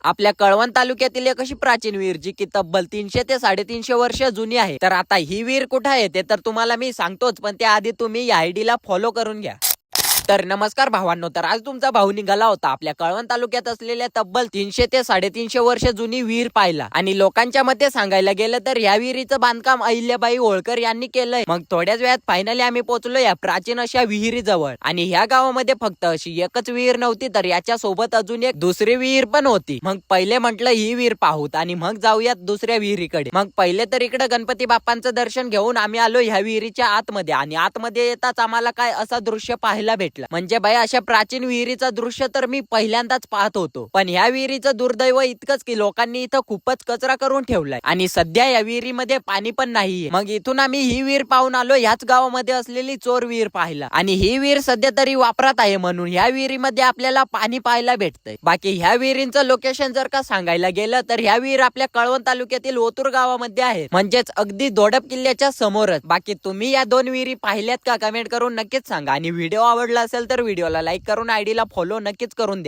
आपल्या कळवण तालुक्यातील एक अशी प्राचीन विहीर जी की तब्बल 300 ते 350 वर्ष जुनी आहे. तर आता ही विहीर कुठे आहे ते तर तुम्हाला मी सांगतोच, पण त्याआधी तुम्ही या आयडी ला फॉलो करून घ्या. तर नमस्कार भावांनो, तर आज तुमचा भाऊ निघाला होता आपल्या कळवण तालुक्यात असलेल्या तब्बल 300 ते 350 वर्ष जुनी विहीर पाहिला. आणि लोकांच्या मते सांगायला गेलं तर या विहिरीचं बांधकाम अहिल्याबाई होळकर यांनी केलंय. मग थोड्याच वेळात फायनली आम्ही पोहोचलो या प्राचीन अशा विहिरी जवळ. आणि ह्या गावामध्ये फक्त अशी एकच विहीर नव्हती, तर याच्या सोबत अजून एक दुसरी विहीर पण होती. मग पहिले म्हटलं ही विहीर पाहूत आणि मग जाऊयात दुसऱ्या विहिरीकडे. मग पहिले तर इकडे गणपती बाप्पांचं दर्शन घेऊन आम्ही आलो ह्या विहिरीच्या आतमध्ये. आणि आतमध्ये येताच आम्हाला काय असा दृश्य पाहायला भेटलं म्हणजे बाई, अशा प्राचीन विहिरीचं दृश्य तर मी पहिल्यांदाच पाहत होतो. पण ह्या विहिरीचं दुर्दैव इतकंच की लोकांनी इथं खूपच कचरा करून ठेवलाय आणि सध्या या विहिरीमध्ये पाणी पण नाहीये. मग इथून आम्ही ही विहीर पाहून आलो ह्याच गावामध्ये असलेली चोर विहीर पाहिला. आणि ही विहीर सध्या तरी वापरात आहे, म्हणून ह्या विहिरीमध्ये आपल्याला पाणी पाहायला भेटतंय. बाकी ह्या विहिरींचं लोकेशन जर का सांगायला गेलं तर ह्या विहीर आपल्या कळवण तालुक्यातील ओतूर गावामध्ये आहे, म्हणजेच अगदी दोडप किल्ल्याच्या समोरच. बाकी तुम्ही या दोन विहिरी पाहिल्यात का? कमेंट करून नक्कीच सांगा. आणि व्हिडिओ आवडला असेल तर व्हिडिओला लाईक करून आयडीला फॉलो नक्कीच करून द्या.